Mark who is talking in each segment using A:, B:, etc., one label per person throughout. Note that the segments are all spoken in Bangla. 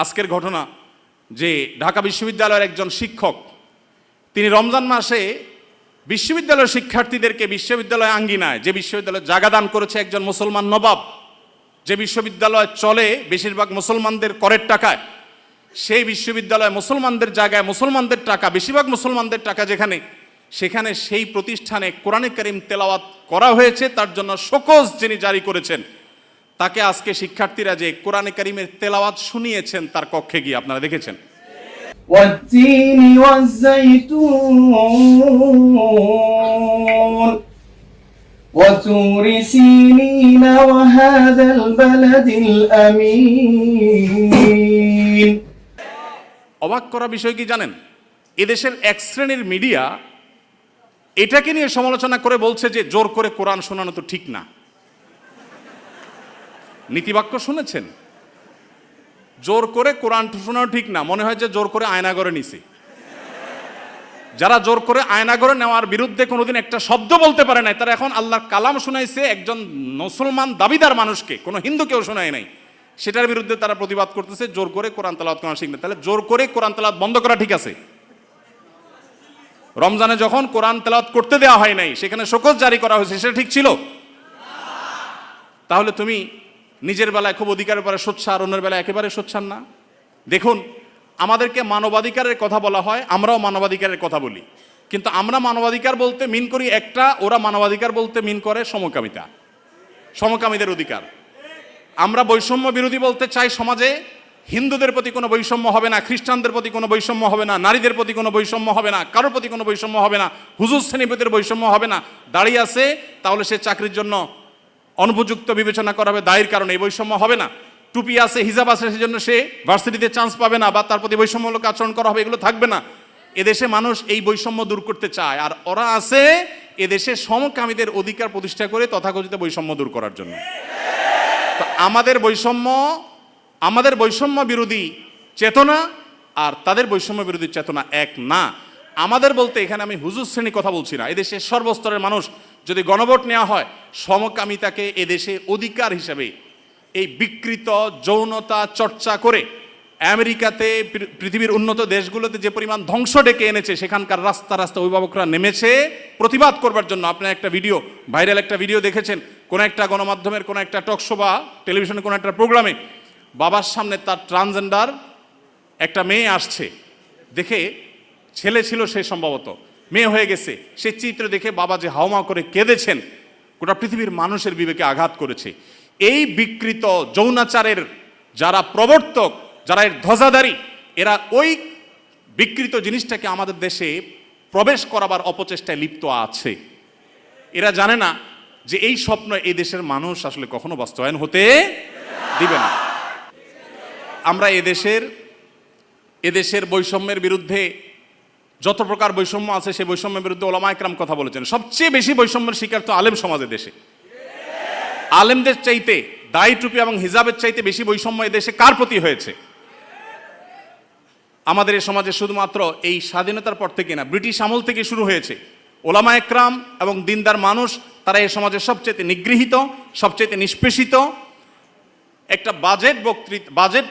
A: আজকের ঘটনা যে ঢাকা বিশ্ববিদ্যালয়ের একজন শিক্ষক তিনি রমজান মাসে বিশ্ববিদ্যালয়ের শিক্ষার্থীদেরকে বিশ্ববিদ্যালয় আঙ্গিনায়, যে বিশ্ববিদ্যালয় জায়গা দান করেছে একজন মুসলমান নবাব, যে বিশ্ববিদ্যালয় চলে বেশিরভাগ মুসলমানদের করের টাকায়, সেই বিশ্ববিদ্যালয় মুসলমানদের জায়গায় মুসলমানদের টাকা, বেশিরভাগ মুসলমানদের টাকা যেখানে, সেখানে সেই প্রতিষ্ঠানে কোরআনে কারীম তেলাওয়াত করা হয়েছে, তার জন্য শোকজ যিনি জারি করেছেন তাকে আজকে শিক্ষার্থীরা যে কোরআনে কারীমের তেলাওয়াত শুনিয়েছেন তার কক্ষে গিয়ে আপনারা দেখেছেন।
B: والتين والزيتون وطور سينين وهذا البلد الأمين।
A: অবাক করা বিষয় কি জানেন, এদেশের এক শ্রেণীর মিডিয়া এটাকে নিয়ে সমালোচনা করে বলছে যে জোর করে কোরআন শোনানো তো ঠিক না। নীতিবাক্য শুনেছেন? জোর করে কোরআন শোনানো ঠিক না, মনে হয় যে জোর করে আয়নাঘরে নিছে। যারা জোর করে আয়নাঘরে নেওয়ার বিরুদ্ধে কোনোদিন একটা শব্দ বলতে পারে নাই, তারা এখন আল্লাহর কালাম শুনাইছে একজন মুসলমান দাবিদার মানুষকে, কোনো হিন্দুকেও শোনায় নাই, সেটার বিরুদ্ধে তারা প্রতিবাদ করতেছে জোর করে কোরআন তেলাওয়াত করা ঠিক না। তাহলে জোর করে কোরআন তেলাওয়াত বন্ধ করা ঠিক আছে? রমজানে যখন কোরআন তেলাওয়াত করতে দেওয়া হয় নাই, সেখানে শোকজ জারি করা হয়েছে, সেটা ঠিক ছিল? তাহলে তুমি নিজের বেলায় খুব অধিকারের পরে সোচ্চার, অন্যের বেলায় একেবারে সোচ্চার না। দেখুন, আমাদেরকে মানবাধিকারের কথা বলা হয়, আমরাও মানবাধিকারের কথা বলি, কিন্তু আমরা মানবাধিকার বলতে মিন করি একটা, ওরা মানবাধিকার বলতে মিন করে সমকামিতা, সমকামীদের অধিকার। আমরা বৈষম্য বিরোধী বলতে চাই সমাজে হিন্দুদের প্রতি কোনো বৈষম্য হবে না, খ্রিস্টানদের প্রতি কোনো বৈষম্য হবে না, নারীদের প্রতি কোনো বৈষম্য হবে না, কারোর প্রতি কোনো বৈষম্য হবে না, হুজুর শ্রেণীপতির বৈষম্য হবে না। দাঁড়িয়ে আছে তাহলে সে চাকরির জন্য অনুপযুক্ত বিবেচনা করা হবে, দায়ের কারণে এই বৈষম্য হবে না। টুপি আছে, হিজাব আছে, সেজন্য সে ভার্সিটিতে চান্স পাবে না বা তার প্রতি বৈষম্যমূলক আচরণ করা হবে, এগুলো থাকবে না। এদেশে মানুষ এই বৈষম্য দূর করতে চায়, আর ওরা আছে এদেশে সমকামীদের অধিকার প্রতিষ্ঠা করে তথাকথিত বৈষম্য দূর করার জন্য। তো আমাদের বৈষম্য বিরোধী চেতনা আর তাদের বৈষম্য বিরোধী চেতনা এক না। আমাদের বলতে এখানে আমি হুজুর শ্রেণী কথা বলছি না, এদেশের সর্বস্তরের মানুষ যদি গণভোট নেওয়া হয়, সমকামিতাকে এদেশে অধিকার হিসেবে এই বিকৃত যৌনতা চর্চা করে আমেরিকাতে, পৃথিবীর উন্নত দেশগুলোতে যে পরিমাণ ধ্বংস ডেকে এনেছে, সেখানকার রাস্তা রাস্তা অভিভাবকরা নেমেছে প্রতিবাদ করবার জন্য। আপনার একটা ভিডিও, ভাইরাল একটা ভিডিও দেখেছেন, কোনো একটা গণমাধ্যমের কোনো একটা টকশো বা টেলিভিশনের কোনো একটা প্রোগ্রামে বাবার সামনে তার ট্রান্সজেন্ডার একটা মেয়ে আসছে, দেখে ছেলে ছিল সে, সম্ভবত মেয়ে হয়ে গেছে, সে চিত্র দেখে বাবা যে হাওমা করে কেঁদেছেন, গোটা পৃথিবীর মানুষের বিবেকে আঘাত করেছে। এই বিকৃত যৌনাচারের যারা প্রবর্তক, যারা এর ধ্বজাধারী, এরা ওই বিকৃত জিনিসটাকে আমাদের দেশে প্রবেশ করাবার অপচেষ্টায় লিপ্ত আছে। এরা জানে না যে এই স্বপ্ন এই দেশের মানুষ আসলে কখনো বাস্তবায়ন হতে দিবে না। আমরা এদেশের বৈষম্যের বিরুদ্ধে, যত প্রকার বৈষম্য আছে সেই বৈষম্যের বিরুদ্ধে ওলামা একরাম কথা বলেছেন। সবচেয়ে বেশি বৈষম্যের শিকার তো আলেম সমাজের দেশে। আলেমদের চাইতে, দাড়ি টুপি এবং হিজাবের চাইতে বেশি বৈষম্য এদেশে কার প্রতি হয়েছে? আমাদের এই সমাজে শুধুমাত্র এই স্বাধীনতার পর থেকে না, ব্রিটিশ আমল থেকে শুরু হয়েছে। ওলামা একরাম এবং দিনদার মানুষ, তারা এই সমাজের সবচেয়ে নিগৃহীত, সবচেয়ে নিষ্পেষিত। একটা বাজেট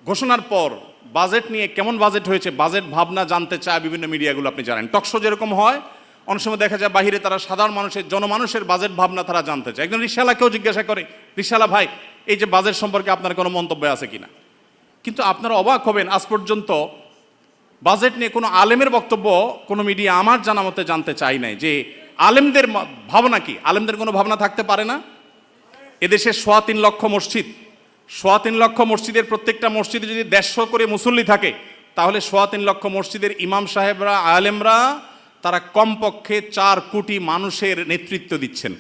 A: ঘোষণার পর বাজেট নিয়ে কেমন বাজেট হয়েছে, বাজেট ভাবনা জানতে চায় বিভিন্ন মিডিয়াগুলো, আপনি জানেন। টকশো যেরকম হয়, অনেক সময় দেখা যায় বাহিরে তারা সাধারণ মানুষের, জনমানুষের বাজেট ভাবনা তারা জানতে চায়। একজন রিকশাওয়ালাকেও জিজ্ঞাসা করে, রিকশাওয়ালা ভাই, এই যে বাজেট সম্পর্কে আপনার কোনো মন্তব্য আছে কিনা? কিন্তু আপনারা অবাক হবেন, আজ পর্যন্ত বাজেট নিয়ে কোনো আলেমের বক্তব্য কোনো মিডিয়া আমার জানা মতে জানতে চাই নাই, যে আলেমদের ভাবনা কি। আলেমদের কোনো ভাবনা থাকতে পারে না? এদেশে 3.25 লক্ষ মসজিদ, 3.25 লক্ষ মসজিদের প্রত্যেকটা মসজিদে যদি 150 করে মুসল্লি থাকে, তাহলে 3.25 লক্ষ মসজিদের ইমাম সাহেবরা, আলেমরা, তারা কমপক্ষে 4 কোটি মানুষের নেতৃত্ব দিচ্ছেন।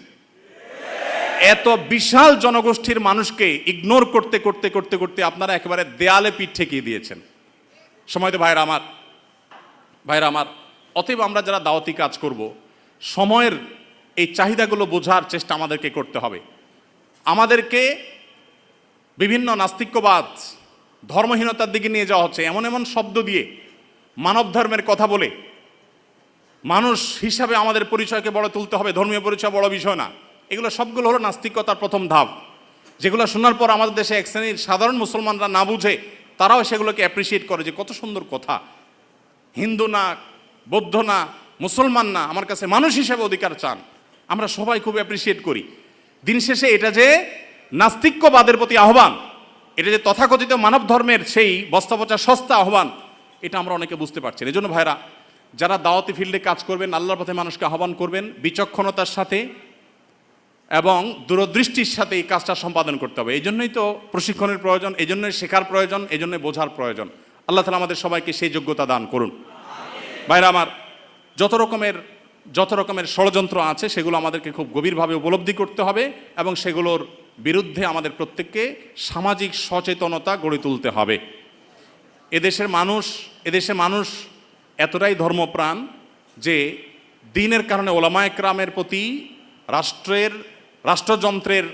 A: এত বিশাল জনগোষ্ঠীর মানুষকে ইগনোর করতে করতে করতে করতে আপনারা একেবারে দেয়ালে পিঠ ঠেকিয়ে দিয়েছেন। সময় তো ভাইরা আমার, অতএব আমরা যারা দাওয়াতি কাজ করব, সময়ের এই চাহিদাগুলো বোঝার চেষ্টা আমাদেরকে করতে হবে। আমাদেরকে বিভিন্ন নাস্তিক্যবাদ, ধর্মহীনতার দিকে নিয়ে যাওয়া হচ্ছে, এমন এমন শব্দ দিয়ে, মানব ধর্মের কথা বলে। মানুষ হিসাবে আমাদের পরিচয়কে বড় তুলতে হবে, ধর্মীয় পরিচয় বড় বিষয় না। এগুলো সবগুলো হলো নাস্তিকতার প্রথম ধাপ, যেগুলো শোনার পর আমাদের দেশে এক শ্রেণীর সাধারণ মুসলমানরা না বুঝে তারাও সেগুলোকে অ্যাপ্রিসিয়েট করে যে কত সুন্দর কথা, হিন্দু না, বৌদ্ধ না, মুসলমান না, আমার কাছে মানুষ হিসেবে অধিকার চান। আমরা সবাই খুব অ্যাপ্রিসিয়েট করি। দিন শেষে এটা যে নাস্তিক্যবাদের প্রতি আহ্বান, এটা যে তথাকথিত মানব ধর্মের সেই বস্তাপচা সস্তা আহ্বান, এটা আমরা অনেকে বুঝতে পারছি না। এই জন্য ভাইরা, যারা দাওয়াতি ফিল্ডে কাজ করবেন, আল্লাহর পথে মানুষকে আহ্বান করবেন, বিচক্ষণতার সাথে এবং দূরদৃষ্টির সাথে এই কাজটা সম্পাদন করতে হবে। এই জন্যই তো প্রশিক্ষণের প্রয়োজন, এই জন্যই শেখার প্রয়োজন, এই জন্যই বোঝার প্রয়োজন। আল্লাহ তাআলা আমাদের সবাইকে সেই যোগ্যতা দান করুন। ভাইরা আমার, যত রকমের ষড়যন্ত্র আছে সেগুলো আমাদেরকে খুব গভীরভাবে উপলব্ধি করতে হবে এবং সেগুলোর বিরুদ্ধে আমাদের প্রত্যেককে সামাজিক সচেতনতা গড়ে তুলতে হবে। এদেশে মানুষ এতটাই ধর্মপ্রাণ যে দ্বীনের কারণে ওলামায়ে কেরামের প্রতি রাষ্ট্রযন্ত্রের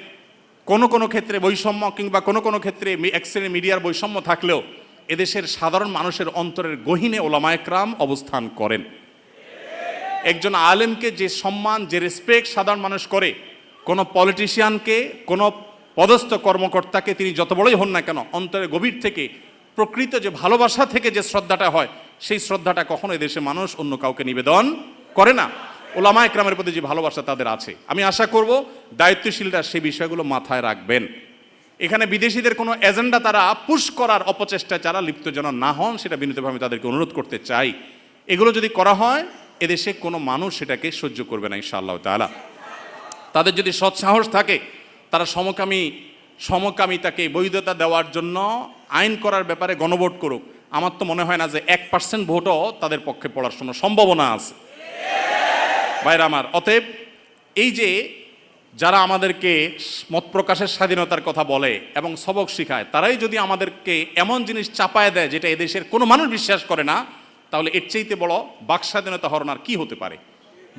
A: কোনো ক্ষেত্রে বৈষম্য কিংবা কোনো ক্ষেত্রে এক শ্রেণীর মিডিয়ার বৈষম্য থাকলেও এদেশের সাধারণ মানুষের অন্তরের গহীনে ওলামায়ে কেরাম অবস্থান করেন। একজন আলেমকে যে সম্মান, যে রেসপেক্ট সাধারণ মানুষ করে, কোনো পলিটিশিয়ানকে, কোনো পদস্থ কর্মকর্তাকে তিনি যত বড়ই হন না কেন, অন্তরের গভীর থেকে প্রকৃত যে ভালোবাসা থেকে যে শ্রদ্ধাটা হয়, সেই শ্রদ্ধাটা কখনো এদেশে মানুষ অন্য কাউকে নিবেদন করে না। ওলামায়ে কেরামের প্রতি যে ভালোবাসা তাদের আছে, আমি আশা করব দায়িত্বশীলরা সেই বিষয়গুলো মাথায় রাখবেন। এখানে বিদেশিদের কোনো এজেন্ডা তারা পুশ করার অপচেষ্টায় যারা লিপ্ত যেন না হন, সেটা বিনীতভাবে তাদেরকে অনুরোধ করতে চাই। এগুলো যদি করা হয়, এদেশে কোনো মানুষ সেটাকে সহ্য করবে না ইনশাআল্লাহ তাআলা। তাদের যদি সৎসাহস থাকে, তারা সমকামিতাকে বৈধতা দেওয়ার জন্য আইন করার ব্যাপারে গণভোট করুক। আমার তো মনে হয় না যে 1% ভোটও তাদের পক্ষে পড়ার কোনো সম্ভাবনা আছে। ভাইরা আমার, অতএব এই যে যারা আমাদেরকে মত প্রকাশের স্বাধীনতার কথা বলে এবং সবক শিখায়, তারাই যদি আমাদেরকে এমন জিনিস চাপায় দেয় যেটা এদেশের কোনো মানুষ বিশ্বাস করে না, তাহলে এর চাইতে বড় বাক স্বাধীনতা হরণ আর কি হতে পারে।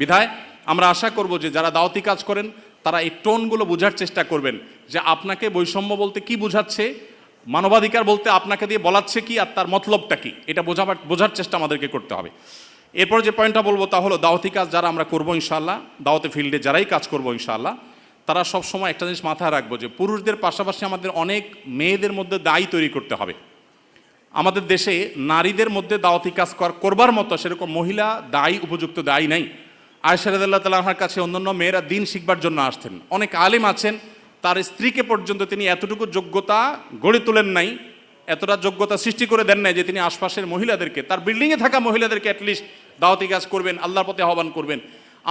A: বিধায় আমরা আশা করব যে যারা দাওয়াতি কাজ করেন তারা এই টোনগুলো বোঝার চেষ্টা করবেন যে আপনাকে বৈষম্য বলতে কি বোঝাচ্ছে, মানবাধিকার বলতে আপনাকে দিয়ে বলাচ্ছে কি, আর তার মতলবটা কি, এটা বোঝার চেষ্টা আমাদেরকে করতে হবে। এরপর যে পয়েন্টটা বলবো তা হলো, দাওয়াতি কাজ যারা আমরা করবো ইনশাআল্লাহ, দাওয়াতি ফিল্ডে যারাই কাজ করবো ইনশাআল্লাহ, তারা সবসময় একটা জিনিস মাথায় রাখবো যে পুরুষদের পাশাপাশি আমাদের অনেক মেয়েদের মধ্যে দায়ী তৈরি করতে হবে। আমাদের দেশে নারীদের মধ্যে দাওয়াতি কাজ করবার মতো সেরকম মহিলা দায়ী, উপযুক্ত দায়ী নাই। আয়েশা রাদিয়াল্লাহু তাআলা আনহার কাছে অন্যান্য মেয়েরা দিন শিখবার জন্য আসতেন। অনেক আলেম আছেন, তার স্ত্রীকে পর্যন্ত তিনি এতটুকু যোগ্যতা গড়ে তোলেন নাই, এতটা যোগ্যতা সৃষ্টি করে দেন নাই যে তিনি আশপাশের মহিলাদেরকে, তার বিল্ডিংয়ে থাকা মহিলাদেরকে অ্যাটলিস্ট দাওয়াতি কাজ করবেন, আল্লাহর পথে আহ্বান করবেন।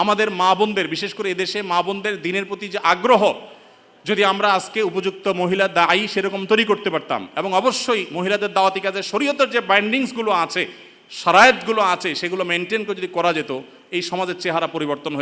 A: আমাদের মা বোনদের, বিশেষ করে এদেশে মা বোনদের দিনের প্রতি যে আগ্রহ, যদি আমরা আজকে উপযুক্ত মহিলা দায়ী সেরকম তৈরি করতে পারতাম, এবং অবশ্যই মহিলাদের দাওয়াতি কাজে শরীয়তের যে বাইন্ডিংসগুলো আছে, শারায়েতগুলো আছে, সেগুলো মেনটেন করে যদি করা যেত, এই সমাজের চেহারা পরিবর্তন হয়ে